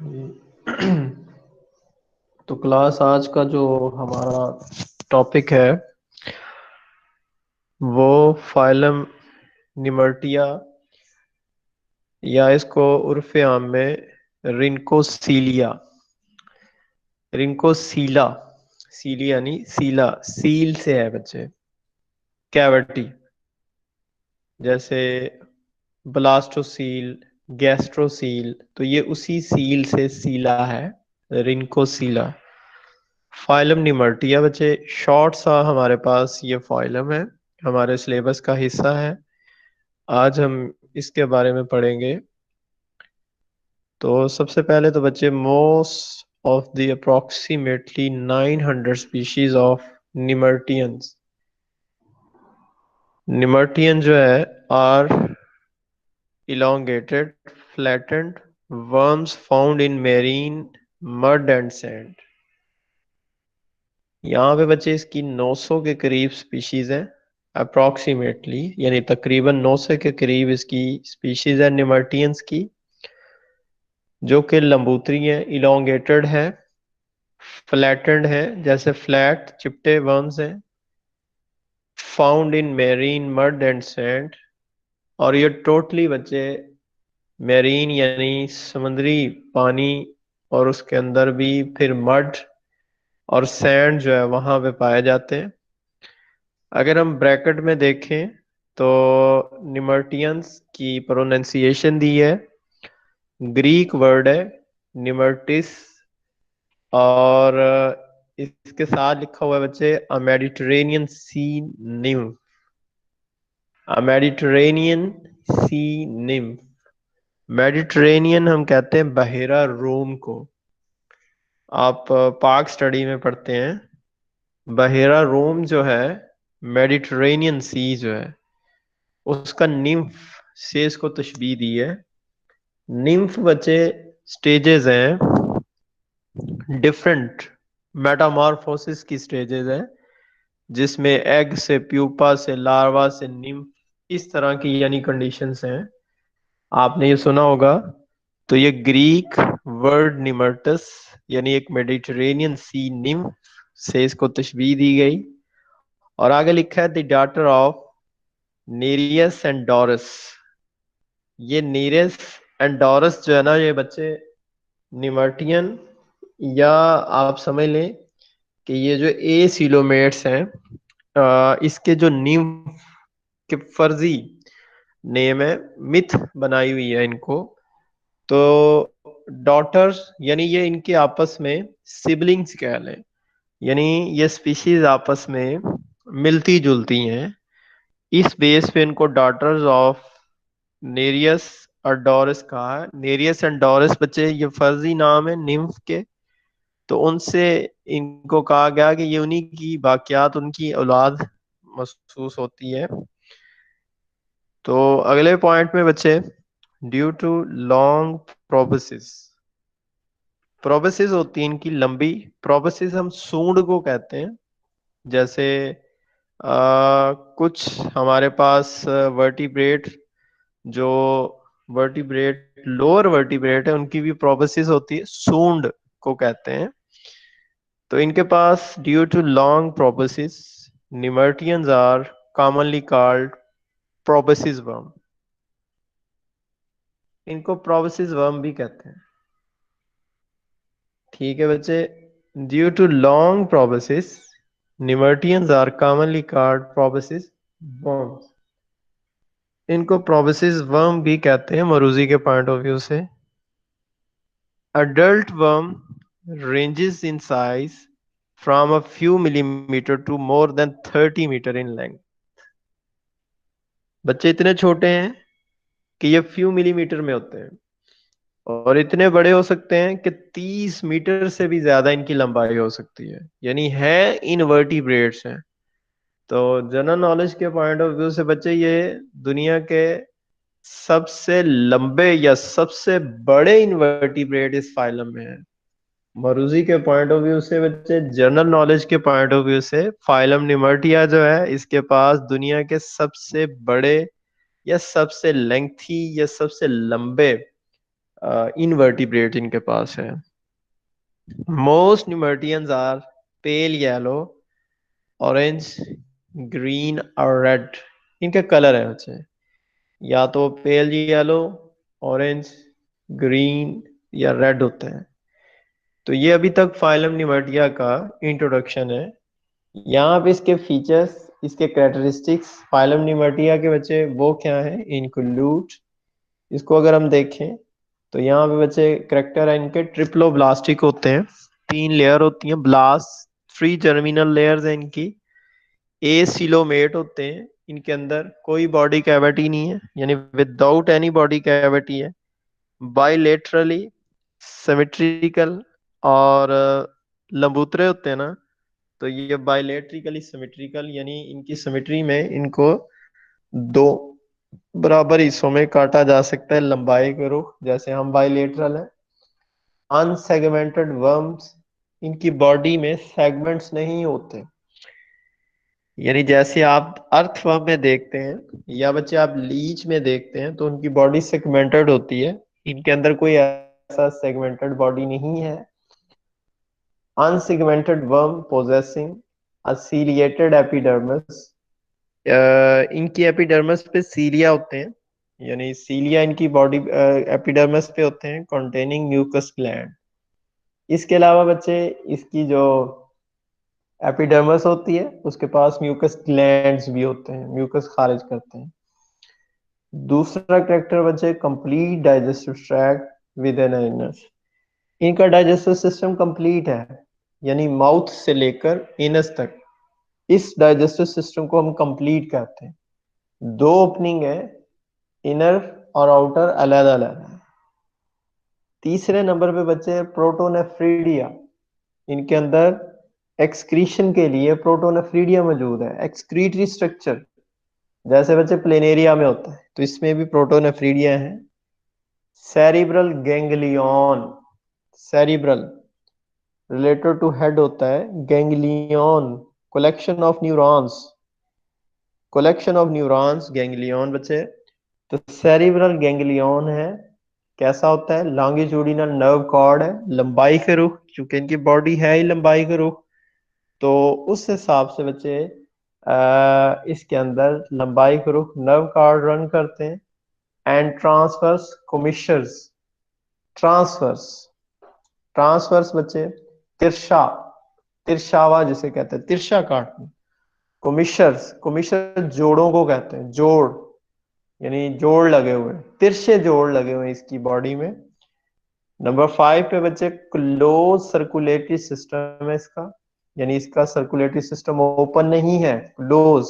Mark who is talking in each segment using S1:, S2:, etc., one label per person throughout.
S1: तो क्लास आज का जो हमारा टॉपिक है वो फाइलम निमर्टिया या इसको उर्फे आम में रिंकोसीलिया रिंकोसीला सीली यानी सीला सील से है बच्चे। कैविटी जैसे ब्लास्टोसील गैस्ट्रोसील, तो ये उसी सील से सीला है, रिंकोसीला। फाइलम निमर्टिया बच्चे शॉर्ट सा हमारे पास ये फाइलम है, हमारे सिलेबस का हिस्सा है। आज हम इसके बारे में पढ़ेंगे। तो सबसे पहले तो बच्चे most of the approximately 900 species of nemerteans, nemertean जो है are elongated flattened worms found in marine mud and sand। यहाँ पे बच्चे इसकी 900 के करीब स्पीशीज हैं, अप्रोक्सीमेटली यानी तकरीबन 900 के करीब इसकी स्पीशीज है निमर्टियंस की, जो कि लंबूतरी है, इलोंगेटेड है, फ्लैटेंड है, जैसे फ्लैट चिपटे वर्म्स हैं, found in marine mud and sand. और ये टोटली बच्चे मेरीन यानी समुद्री पानी, और उसके अंदर भी फिर मड और सैंड जो है वहां पे पाए जाते हैं। अगर हम ब्रैकेट में देखें तो निमर्टियंस की प्रोनाउंसिएशन दी है, ग्रीक वर्ड है निमर्टिस, और इसके साथ लिखा हुआ है बच्चे अ मेडिटेरेनियन सी निम्फ, अ मेडिटेरेनियन सी निम्फ। मेडिटेरेनियन हम कहते हैं बहेरा रूम को। आप पाक स्टडी में पढ़ते हैं, बहेरा रूम जो है, मेडिटेरेनियन सी जो है, उसका निम्फ से इसको तशबीह दी है। निम्फ बच्चे स्टेजेस हैं, डिफरेंट मेटामॉर्फोसिस की स्टेजेस हैं, जिसमें एग से, प्यूपा से, लार्वा से निम्फ, इस तरह की यानी कंडीशंस हैं। आपने ये सुना होगा। तो ये ग्रीक वर्ड निमर्टस यानी एक मेडिटेरेनियन सी निम्फ से इसको तशबीह दी गई। और आगे लिखा है the daughter of Nereus and Doras. ये नीरेस एंड डोरस जो है ना, ये बच्चे निमर्टियन, या आप समझ लें कि ये जो ए सिलोमेट्स हैं, इसके जो निम्फ के फर्जी नेम है, मिथ बनाई हुई है इनको। तो डॉटर्स यानी ये इनके आपस में सिबलिंग्स कह लें, यानी ये स्पीशीज आपस में मिलती जुलती हैं। इस बेस पे इनको डॉटर्स ऑफ नेरियस और डोरस कहा है। नेरियस एंड डोरस बच्चे ये फर्जी नाम है निम्फ के, तो उनसे इनको कहा गया कि ये उन्हीं की बाकियात, उनकी औलाद महसूस होती है। तो अगले पॉइंट में बच्चे ड्यू टू लॉन्ग प्रोबेसिस, प्रोबेसिस होती है इनकी लंबी। प्रोबेसिस हम सूंड को कहते हैं। जैसे कुछ हमारे पास वर्टिब्रेट, जो वर्टिब्रेट लोअर वर्टिब्रेट है, उनकी भी प्रोबेसिस होती है, सूंड को कहते हैं। तो इनके पास due to long proboscis nemerteans are commonly called proboscis worm. इनको प्रोबेसिस वर्म भी कहते हैं। ठीक है बच्चे, due to long proboscis nemerteans are commonly called proboscis worm. इनको प्रोबेसिस वर्म भी कहते हैं मरूजी के पॉइंट ऑफ व्यू से। Adult worm ranges in size from a few millimeter to more than 30 metre in length। बच्चे इतने छोटे हैं कि ये फ्यू मिलीमीटर में होते हैं, और इतने बड़े हो सकते हैं कि 30 मीटर से भी ज्यादा इनकी लंबाई हो सकती है, यानी है इनवर्टिब्रेट्स हैं। तो जनरल नॉलेज के पॉइंट ऑफ व्यू से बच्चे ये दुनिया के सबसे लंबे या सबसे बड़े इनवर्टिब्रेट इस फाइलम में है। मरूजी के पॉइंट ऑफ व्यू से बच्चे, जनरल नॉलेज के पॉइंट ऑफ व्यू से, फाइलम निमर्टिया जो है, इसके पास दुनिया के सबसे बड़े या सबसे लेंथी या सबसे लंबे इनवर्टिब्रेट इनके पास है। Most nemerteans are pale yellow, orange, green और रेड। इनके कलर है बच्चे, या तो पेल येलो, ऑरेंज, ग्रीन या रेड होते हैं। तो ये अभी तक फाइलम निमर्टिया का इंट्रोडक्शन है। यहाँ पे इसके फीचर्स, इसके कैरेक्टरिस्टिक्स फाइलम निमर्टिया के बच्चे वो क्या है इंक्लूड। इसको अगर हम देखें तो यहाँ पे बच्चे करेक्टर है इनके ट्रिप्लोब्लास्टिक होते हैं। 3 लेयर होती हैं ब्लास्ट, 3 जर्मिनल लेयर्स हैं इनकी। ए सिलोमेट होते हैं, इनके अंदर कोई बॉडी कैविटी नहीं है, यानी विदाउट एनी बॉडी कैविटी है। बाइलेटरली सिमेट्रिकल, और लंबूतरे होते हैं ना, तो ये बाइलेट्रिकली सिमेट्रिकल, यानी इनकी सिमेट्री में इनको दो बराबर हिस्सों में काटा जा सकता है लंबाई के रुख, जैसे हम बाइलेटरल है। अनसेगमेंटेड वर्म्स, इनकी बॉडी में सेगमेंट्स नहीं होते, यानी जैसे आप अर्थवर्म में देखते हैं या बच्चे आप लीच में देखते हैं तो उनकी बॉडी सेगमेंटेड होती है। इनके अंदर कोई ऐसा सेगमेंटेड बॉडी नहीं है। अनसेगमेंटेड वर्म पोजेसिंग अ सीलिएटेड एपिडर्मिस, इनकी एपिडर्मिस पे सीलिया होते हैं, यानी सीलिया इनकी बॉडी एपिडर्मिस पे होते हैं कंटेनिंग म्यूकस ग्लैंड। इसके अलावा बच्चे इसकी जो एपिडर्मिस होती है उसके पास म्यूकस ग्लैंड्स भी होते हैं, म्यूकस खारिज करते हैं। दूसरा कैरेक्टर बच्चे complete digestive tract with an anus. इनका डाइजेस्टिव सिस्टम कंप्लीट है, यानी माउथ से लेकर एनस तक इस डाइजेस्टिव सिस्टम को हम कंप्लीट कहते हैं। 2 ओपनिंग है, इनर और आउटर अलग अलग है। तीसरे नंबर पे बच्चे प्रोटोनेफ्रीडिया, इनके अंदर एक्सक्रीशन के लिए प्रोटोनेफ्रीडिया मौजूद है। एक्सक्रीटरी स्ट्रक्चर जैसे बच्चे प्लेनेरिया में होता है तो इसमें भी प्रोटोनेफ्रीडिया है। Cerebral ganglion, cerebral related to head होता है, ganglion collection of neurons, collection of neurons ganglion बच्चे। तो सेरिब्रल गैंग्लियन है, कैसा होता है, लॉन्गिट्यूडिनल नर्व कॉर्ड है, लंबाई के रुख, क्योंकि इनकी बॉडी है ही लंबाई के रुख, तो उस हिसाब से बच्चे इसके अंदर लंबाई के रुख नर्व कॉर्ड रन करते हैं। एंड ट्रांसवर्स कोमिशर्स, ट्रांसवर्स, ट्रांसवर्स बच्चे तिरछा, तिरछावा जिसे कहते हैं तिरछा काटना। कोमिशर्स, कोमिशर जोड़ों को कहते हैं, जोड़ यानी जोड़ लगे हुए, तिरछे जोड़ लगे हुए इसकी बॉडी में। नंबर 5 पे बच्चे क्लोज सर्कुलेटरी सिस्टम है इसका, यानी इसका सर्कुलेटरी सिस्टम ओपन नहीं है, क्लोज।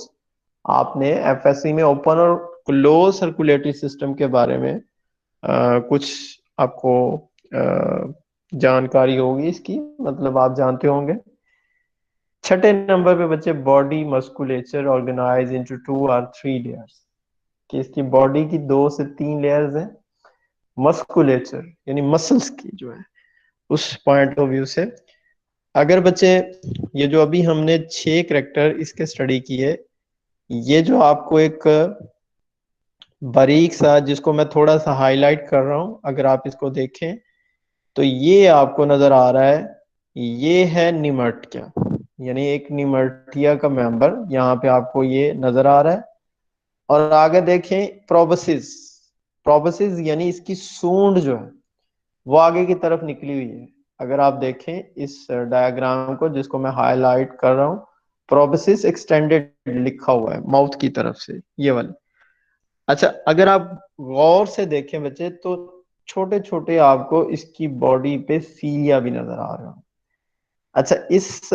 S1: आपने एफएससी में ओपन और क्लोज सर्कुलेटरी सिस्टम के बारे में कुछ आपको जानकारी होगी इसकी, मतलब आप जानते होंगे। छठे नंबर पे बच्चे बॉडी मस्कुलेचर ऑर्गेनाइज इनटू 2 और 3 लेयर्स, कि इसकी बॉडी की 2 से 3 लेयर्स हैं। मस्कुलेचर यानी मसल्स की जो है उस पॉइंट ऑफ व्यू से। अगर बच्चे ये जो अभी हमने 6 करेक्टर इसके स्टडी किए, ये जो आपको एक बारीक सा जिसको मैं थोड़ा सा हाईलाइट कर रहा हूं, अगर आप इसको देखें तो ये आपको नजर आ रहा है, ये है निमर्टिया, यानी एक निमर्टिया का मेंबर यहाँ पे आपको ये नजर आ रहा है। और आगे देखें प्रोबसिस, प्रोबसिस यानी इसकी सूंड जो है वो आगे की तरफ निकली हुई है। अगर आप देखें इस डायग्राम को जिसको मैं हाईलाइट कर रहा हूं, प्रोबसिस एक्सटेंडेड लिखा हुआ है माउथ की तरफ से, ये वाले। अच्छा, अगर आप गौर से देखें बच्चे तो छोटे छोटे आपको इसकी बॉडी पे सीलिया भी नजर आ रहा है। अच्छा, इस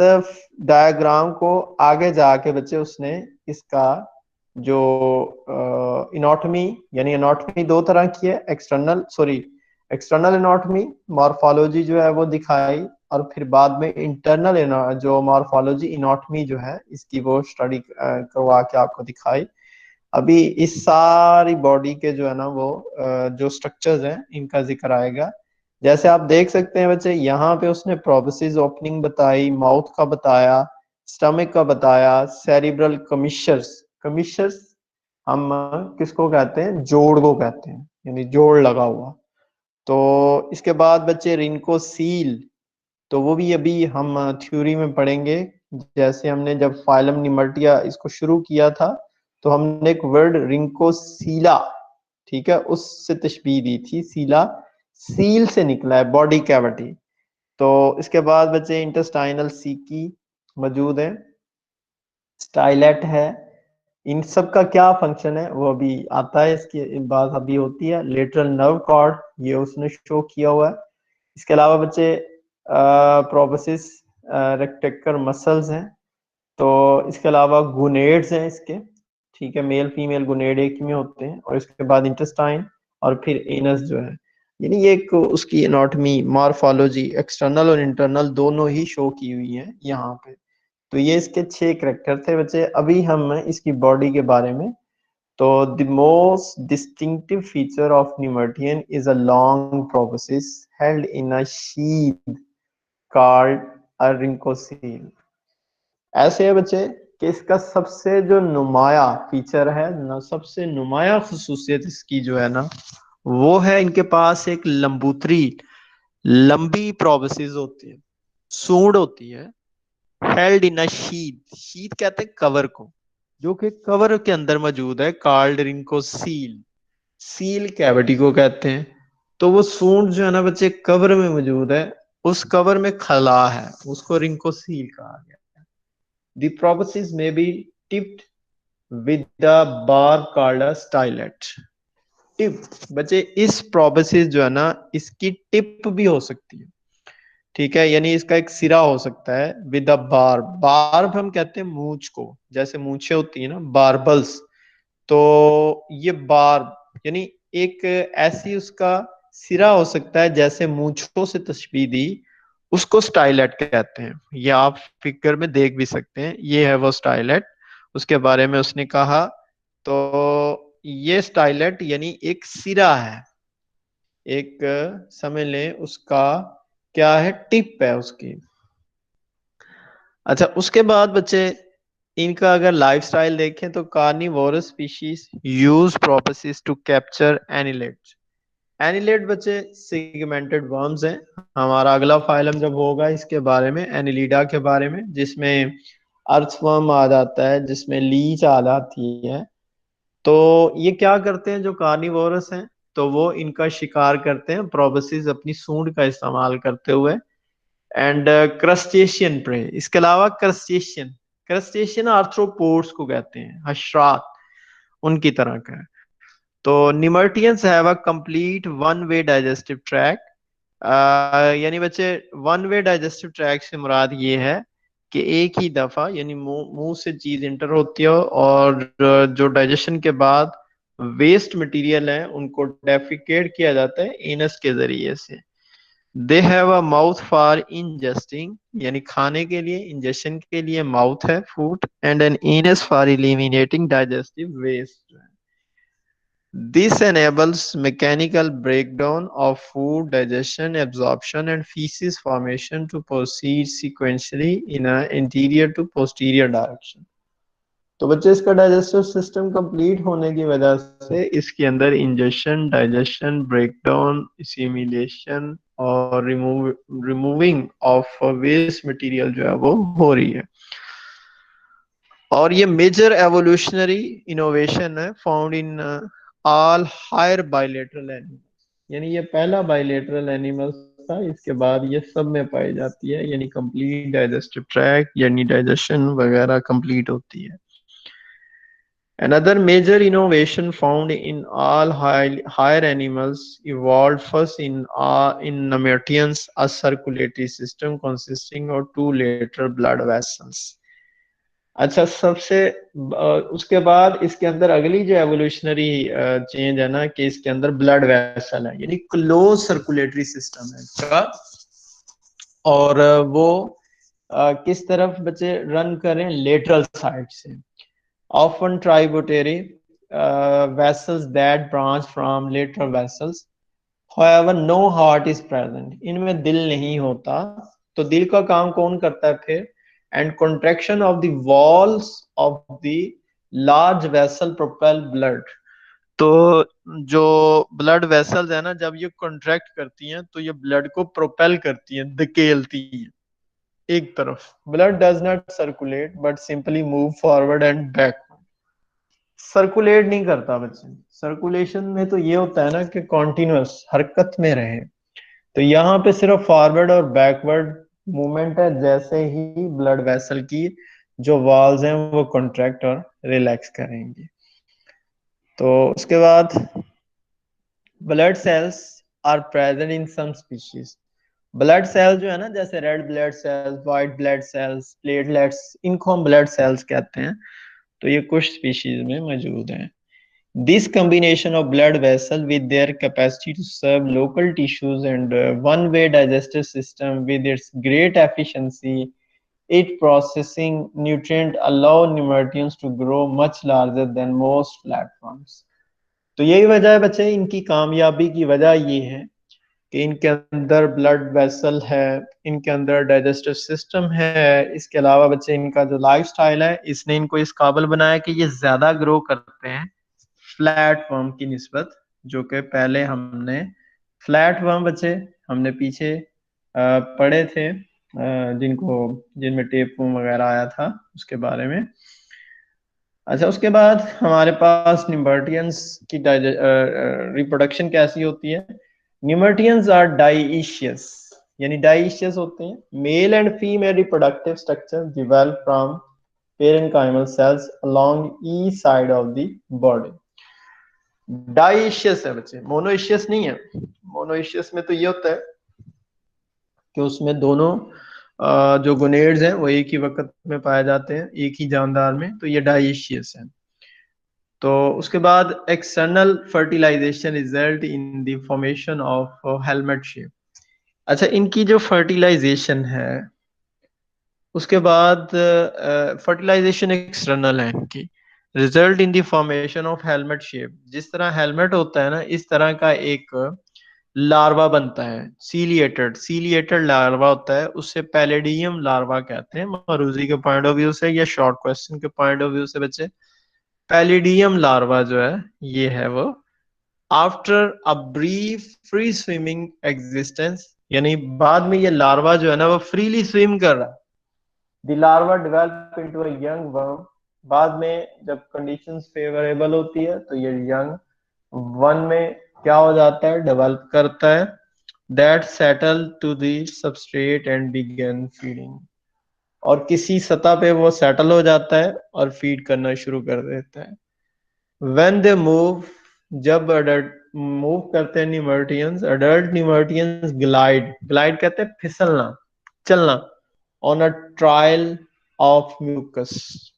S1: डायग्राम को आगे जाके बच्चे उसने इसका जो इनॉटमी, यानी एनाटॉमी 2 तरह की है, external sorry external anatomy morphology जो है वो दिखाई, और फिर बाद में इंटरनल जो मॉर्फोलॉजी इनॉटमी जो है इसकी वो स्टडी करवा के आपको दिखाई। अभी इस सारी बॉडी के जो है ना वो जो स्ट्रक्चर्स हैं इनका जिक्र आएगा। जैसे आप देख सकते हैं बच्चे यहाँ पे उसने प्रोबेसिस ओपनिंग बताई, माउथ का बताया, स्टमक का बताया, सेरिब्रल कमिशर्स, कमिशर्स हम किसको कहते हैं, जोड़ को कहते हैं, यानी जोड़ लगा हुआ। तो इसके बाद बच्चे रिंकोसील, तो वो भी अभी हम थ्योरी में पढ़ेंगे। जैसे हमने जब फाइलम निमर्टिया इसको शुरू किया था तो हमने एक वर्ड रिंकोसीला, ठीक है, उससे तशबीह दी थी। सीला सील से निकला है, बॉडी कैविटी। तो इसके बाद बच्चे इंटेस्टाइनल सीकी मौजूद है, स्टाइलेट है। इन सब का क्या फंक्शन है वो अभी आता है, इसकी बात अभी होती है। लेटरल नर्व कॉर्ड, ये उसने शो किया हुआ है। इसके अलावा बच्चे प्रोबोसिस रेक्टेक्टर मसल्स हैं। तो इसके अलावा गुनेड्स हैं इसके, ठीक है, मेल फीमेल गुनेड एक ही में होते हैं। और इसके बाद इंटेस्टाइन और फिर एनस जो है, यानी ये एक उसकी एनाटॉमी मॉर्फोलॉजी एक्सटर्नल और इंटरनल दोनों ही शो की हुई है यहाँ पे। तो ये इसके 6 करेक्टर थे बच्चे। अभी हम इसकी बॉडी के बारे में, तो the most distinctive feature of nemertean is a long proboscis held in a sheath called a rhynchocoel. ऐसे है बच्चे कि इसका सबसे जो नुमाया फीचर है ना, सबसे नुमाया खसूसियत इसकी जो है ना, वो है इनके पास एक लंबूतरी लंबी प्रोबोसिस होती है, सूंड होती है, held in a sheath. Sheath कहते हैं कवर को, जो कि कवर के अंदर मौजूद है, कार्ड रिंको सील, सील कैविटी को कहते हैं। तो वो सूंड जो है ना बच्चे कवर में मौजूद है, उस कवर में खला है, उसको रिंको सील कहा गया। The proboscis may be tipped with the barb called a stylet. Tip बच्चे, इस प्रोबेसिस जो है ना, इसकी टिप भी हो सकती है, ठीक है, यानी इसका एक सिरा हो सकता है। विद अ बार्ब, बार्ब हम कहते हैं मूंछ को, जैसे मूछे होती है ना, बार्बल्स। तो ये बार्ब यानी एक ऐसी उसका सिरा हो सकता है, जैसे मूंछों से तशबीह दी, उसको स्टाइलेट कहते हैं। ये आप फिगर में देख भी सकते हैं, ये है वो स्टाइलेट, उसके बारे में उसने कहा। तो ये स्टाइलेट यानी एक सिरा है, एक समझ लें उसका क्या है, टिप है उसकी। अच्छा, उसके बाद बच्चे इनका अगर लाइफस्टाइल देखें तो carnivorous species use proboscis to capture annelids. Annelid बच्चे सिगमेंटेड वर्म्स हैं। हमारा अगला फाइलम जब होगा इसके बारे में, एनिलिडा के बारे में, जिसमें अर्थवर्म आ जाता है, जिसमें लीच आ जाती है। तो ये क्या करते हैं जो कार्निवोरस हैं, तो वो इनका शिकार करते हैं प्रोबोसिस अपनी सूंड का इस्तेमाल करते हुए। एंड क्रस्टेशियन प्रे, इसके अलावा क्रस्टेशियन, क्रस्टेशियन आर्थ्रोपोड्स को कहते हैं, हशरात उनकी तरह का है। तो nemerteans have a complete one way digestive tract. यानी बच्चे वन वे डाइजेस्टिव ट्रैक से मुराद ये है कि एक ही दफा यानी मुंह से चीज इंटर होती है, और जो डाइजेशन के बाद वेस्ट मटेरियल है उनको डेफिकेट किया जाता है एनस के जरिए से। They have a mouth for ingesting, यानी खाने के लिए, इंजेशन के लिए माउथ है food, and an anus for eliminating digestive waste. This enables mechanical breakdown of food, digestion, absorption, and feces formation to proceed sequentially in an anterior to posterior direction. तो बच्चे इसका डाइजेस्टिव सिस्टम कंप्लीट होने की वजह से इसके अंदर ingestion, digestion, breakdown, इसिमिलेशन और रिमूविंग ऑफ वेस्ट मटेरियल जो है वो हो रही है। और ये मेजर एवोल्यूशनरी इनोवेशन है found in all higher bilateral animals, यानी ये पहला बाइलेटरल एनिमल था, इसके बाद ये सब में पाई जाती है, यानी कंप्लीट डाइजेस्टिव ट्रैक यानी डाइजेशन वगैरह कंप्लीट होती है। Another major innovation found in all higher animals evolved first in Nemerteans, a circulatory system consisting of two lateral blood vessels. अच्छा, सबसे उसके बाद इसके अंदर अगली जो एवोल्यूशनरी चेंज है ना, कि इसके अंदर ब्लड वेसल है, यानी क्लोज सर्कुलेटरी सिस्टम है इसका। और वो किस तरफ बच्चे रन करें, लेटरल साइड से। Often tributary vessels that branch from lateral vessels. However, no heart is present. इनमें दिल नहीं होता। तो दिल का काम कौन करता है फिर? And contraction of the walls of the large vessel propel blood. तो जो ब्लड वेसल्स है ना, जब ये कॉन्ट्रैक्ट करती हैं तो ये ब्लड को प्रोपेल करती हैं, धकेलती हैं एक तरफ। Blood does not circulate but simply move forward and back. Circulate नहीं करता बच्चे। सर्कुलेशन में तो ये होता है ना कि कॉन्टिन्यूअस हरकत में रहे, तो यहाँ पे सिर्फ फॉरवर्ड और बैकवर्ड मूवमेंट है, जैसे ही ब्लड वेसल की जो वॉल्स हैं वो कॉन्ट्रैक्ट और रिलैक्स करेंगी। तो उसके बाद blood cells are present in some species. Blood cell जो है ना, जैसे red blood cells, white blood cells, platelets, इनको हम ब्लड सेल्स कहते हैं। तो ये कुछ स्पीशीज में मौजूद हैं। This combination of blood vessel with their capacity to serve local tissues and one-way digestive system with its great efficiency, it processing nutrient allow nematodes to grow much larger than most platforms. तो यही वजह है बच्चे, इनकी कामयाबी की वजह ये है कि इनके अंदर ब्लड वेसल है, इनके अंदर डाइजेस्टिव सिस्टम है। इसके अलावा बच्चे इनका जो लाइफ स्टाइल है, इसने इनको इस काबिल बनाया कि ये ज्यादा ग्रो करते हैं फ्लैट वर्म की निस्बत। जो कि पहले हमने फ्लैट वर्म बच्चे हमने पीछे पढ़े थे, जिनको जिनमें टेप वर्म वगैरह आया था उसके बारे में। अच्छा, उसके बाद हमारे पास निमर्टियंस की रिप्रोडक्शन कैसी होती है। निमर्टियंस आर डाइशियस, यानी डाइशियस होते हैं। Male and female reproductive structure develop from parenchymal cells along each side of the body. Dioecious है बच्चे, मोनोइशियस नहीं है। मोनोइशियस में तो ये होता है कि उसमें दोनों जो गोनेड्स हैं वो एक ही वक्त में पाए जाते हैं, एक ही जानदार में। तो ये डाइशियस है। तो उसके बाद external fertilization result in the formation of helmet shape. अच्छा, इनकी जो फर्टिलाइजेशन है उसके बाद फर्टिलाइजेशन एक्सटर्नल है इनकी, result in the formation of helmet shape. जिस तरह हेलमेट होता है ना, इस तरह का एक लार्वा बनता है। सीलिएटेड लार्वा होता है, उससे पैलेडियम लार्वा कहते हैं मरूजी के पॉइंट ऑफ व्यू से या शॉर्ट क्वेश्चन के पॉइंट ऑफ व्यू से बच्चे। पैलेडियम लार्वा जो है ये है वो after a brief free swimming existence, यानी बाद में ये लार्वा जो है ना वो फ्रीली स्विम कर रहा है। The larva develop into a young worm. बाद में जब कंडीशंस फेवरेबल होती है तो ये यंग वन में क्या हो जाता है, डेवलप करता है। That settle to the substrate and begin feeding. और किसी सतह पे वो सेटल हो जाता है और फीड करना शुरू कर देता है। व्हेन दे मूव, जब अडल्ट मूव करते हैं nemerteans, adult nemerteans glide, glide कहते हैं फिसलना, चलना, on a trial of mucus,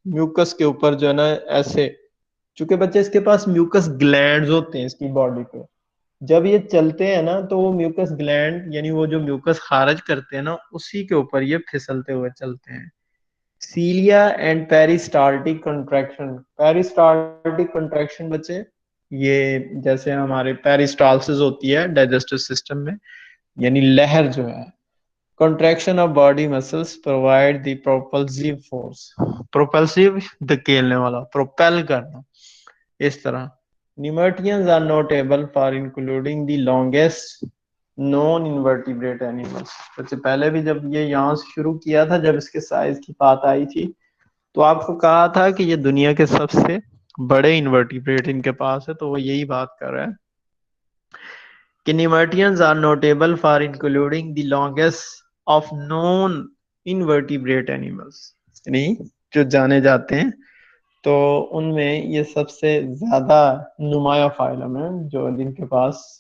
S1: mucus के ऊपर जो है ना ऐसे। चूंकि बच्चे इसके पास म्यूकस ग्लैंड्स होते हैं इसकी बॉडी पे, जब ये चलते हैं ना तो वो म्यूकस ग्लैंड यानी वो जो म्यूकस खारिज करते हैं ना उसी के ऊपर ये फिसलते हुए चलते हैं। Cilia and peristaltic contraction. Peristaltic contraction बच्चे ये जैसे हमारे पेरिस्टालसिस होती है डाइजेस्टिव सिस्टम में, यानी लहर जो है। Contraction of body muscles provide the propulsive force. Propulsive धकेलने वाला, प्रोपेल करना, इस तरह। Nemerteans are notable for including the longest non invertebrate animals. सबसे पहले भी जब ये यहाँ से शुरू किया था, जब इसके साइज की बात आई थी, तो आपको कहा था कि ये दुनिया के सबसे बड़े इनवर्टिब्रेट इनके पास है। तो वो यही बात कर रहा है कि nemerteans are notable for including the longest of non invertebrate animals, यानी जो जाने जाते हैं तो उनमें ये सबसे ज्यादा नुमाया फाइलम है जो जिनके पास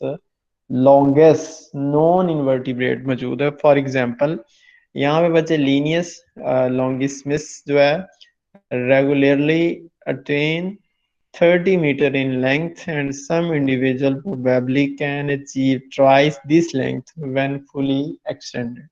S1: लॉन्गेस्ट नॉन इनवर्टिब्रेट मौजूद है। फॉर एग्जांपल यहाँ पे बच्चे लीनियस लॉन्गिस्मिस जो है regularly attain 30 meter in length, and some individual probably can achieve twice this length when fully extended.